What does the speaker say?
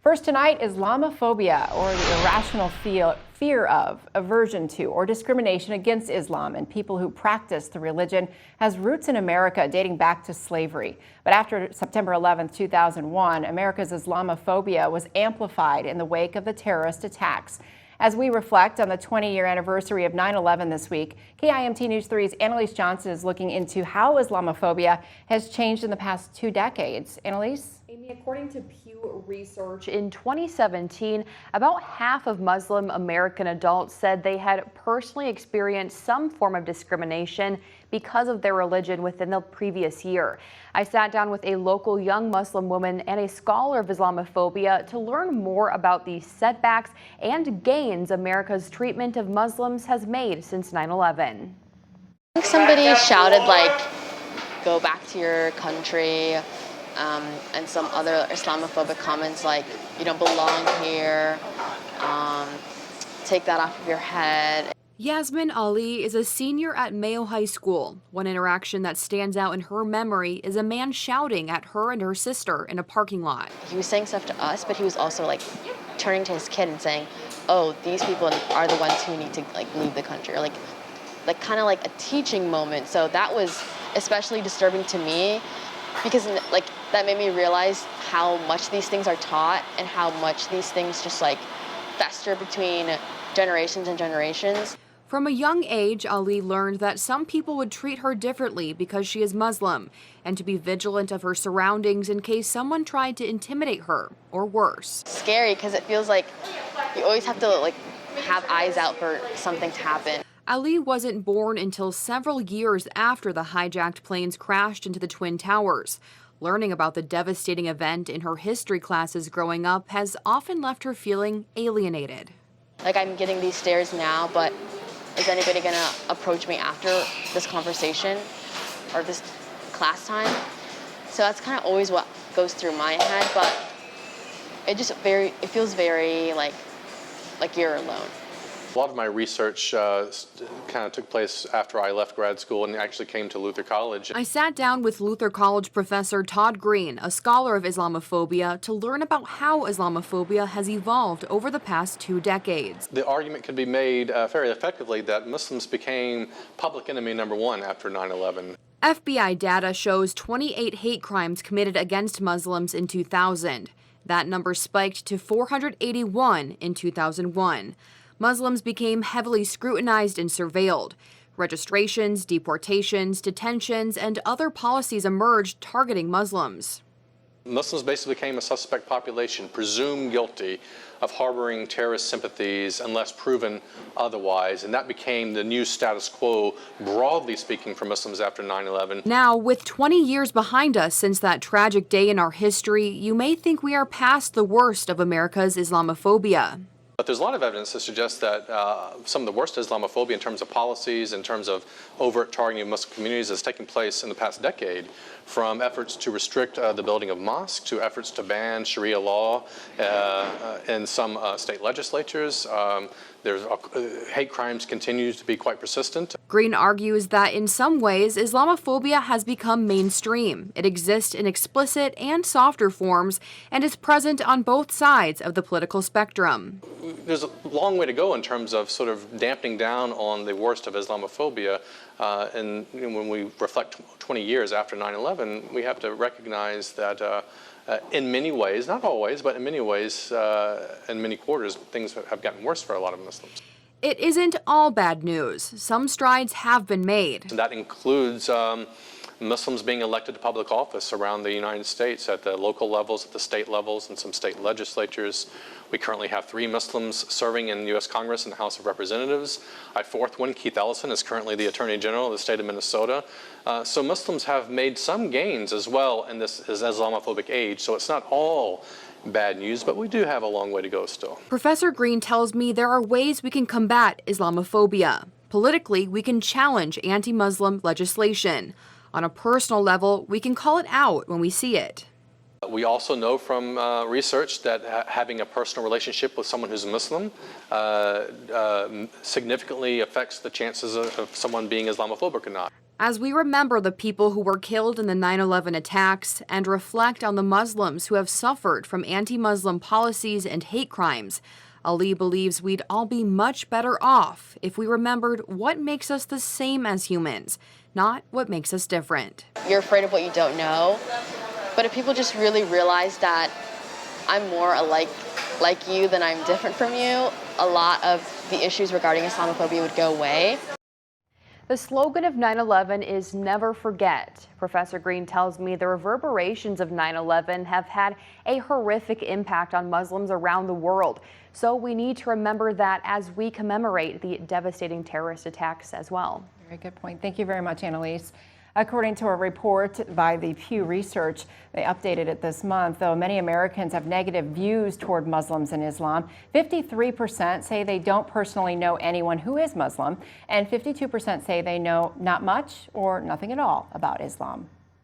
First tonight, Islamophobia, or the irrational fear of, aversion to, or discrimination against Islam and people who practice the religion, has roots in America dating back to slavery. But after September 11, 2001, America's Islamophobia was amplified in the wake of the terrorist attacks. As we reflect on the 20-year anniversary of 9/11 this week, KIMT News 3's Annalise Johnson is looking into how Islamophobia has changed in the past 2 decades. Annalise? Amy, according to Pew Research, in 2017, about half of Muslim American adults said they had personally experienced some form of discrimination because of their religion within the previous year. I sat down with a local young Muslim woman and a scholar of Islamophobia to learn more about the setbacks and gains America's treatment of Muslims has made since 9/11. I think somebody shouted like, "Go back to your country," and some other Islamophobic comments like, "You don't belong here, take that off of your head." Yasmin Ali is a senior at Mayo High School. One interaction that stands out in her memory is a man shouting at her and her sister in a parking lot. He was saying stuff to us, but he was also like turning to his kid and saying, "Oh, these people are the ones who need to like leave the country," or like kind of like a teaching moment. So that was especially disturbing to me, because like that made me realize how much these things are taught and how much these things just like fester between generations and generations. From a young age, Ali learned that some people would treat her differently because she is Muslim, and to be vigilant of her surroundings in case someone tried to intimidate her, or worse. Scary, because it feels like you always have to like have eyes out for something to happen. Ali wasn't born until several years after the hijacked planes crashed into the Twin Towers. Learning about the devastating event in her history classes growing up has often left her feeling alienated. Like, I'm getting these stares now, but is anybody gonna approach me after this conversation or this class time? So that's kind of always what goes through my head, but it feels very like you're alone. A lot of my research kind of took place after I left grad school and actually came to Luther College. I sat down with Luther College professor Todd Green, a scholar of Islamophobia, to learn about how Islamophobia has evolved over the past 2 decades. The argument can be made very effectively that Muslims became public enemy number 1 after 9/11. FBI data shows 28 hate crimes committed against Muslims in 2000. That number spiked to 481 in 2001. Muslims became heavily scrutinized and surveilled. Registrations, deportations, detentions, and other policies emerged targeting Muslims. Muslims basically became a suspect population, presumed guilty of harboring terrorist sympathies unless proven otherwise, and that became the new status quo, broadly speaking, for Muslims after 9/11. Now, with 20 years behind us since that tragic day in our history, you may think we are past the worst of America's Islamophobia. But there's a lot of evidence to suggest that some of the worst Islamophobia in terms of policies, in terms of overt targeting of Muslim communities, has taken place in the past decade, from efforts to restrict the building of mosques to efforts to ban Sharia law in some state legislatures. Hate crimes continue to be quite persistent. Green argues that in some ways, Islamophobia has become mainstream. It exists in explicit and softer forms and is present on both sides of the political spectrum. There's a long way to go in terms of sort of damping down on the worst of Islamophobia. And when we reflect 20 years after 9/11, we have to recognize that in many ways, not always, but in many ways, in many quarters, things have gotten worse for a lot of Muslims. It isn't all bad news. Some strides have been made. And that includes Muslims being elected to public office around the United States at the local levels, at the state levels, and some state legislatures. We currently have 3 Muslims serving in the U.S. Congress and the House of Representatives. Our 4th one, Keith Ellison, is currently the Attorney General of the state of Minnesota. So Muslims have made some gains as well in this Islamophobic age. So it's not all bad news, but we do have a long way to go still. Professor Green tells me there are ways we can combat Islamophobia. Politically, we can challenge anti-Muslim legislation. On a personal level, we can call it out when we see it. We also know from research that having a personal relationship with someone who's Muslim significantly affects the chances of someone being Islamophobic or not. As we remember the people who were killed in the 9/11 attacks and reflect on the Muslims who have suffered from anti-Muslim policies and hate crimes, Ali believes we'd all be much better off if we remembered what makes us the same as humans, not what makes us different. You're afraid of what you don't know, but if people just really realize that I'm more alike like you than I'm different from you, a lot of the issues regarding Islamophobia would go away. The slogan of 9/11 is never forget. Professor Green tells me the reverberations of 9/11 have had a horrific impact on Muslims around the world. So we need to remember that as we commemorate the devastating terrorist attacks as well. Very good point. Thank you very much, Annalise. According to a report by the Pew Research, they updated it this month, though many Americans have negative views toward Muslims and Islam. 53% say they don't personally know anyone who is Muslim, and 52% say they know not much or nothing at all about Islam.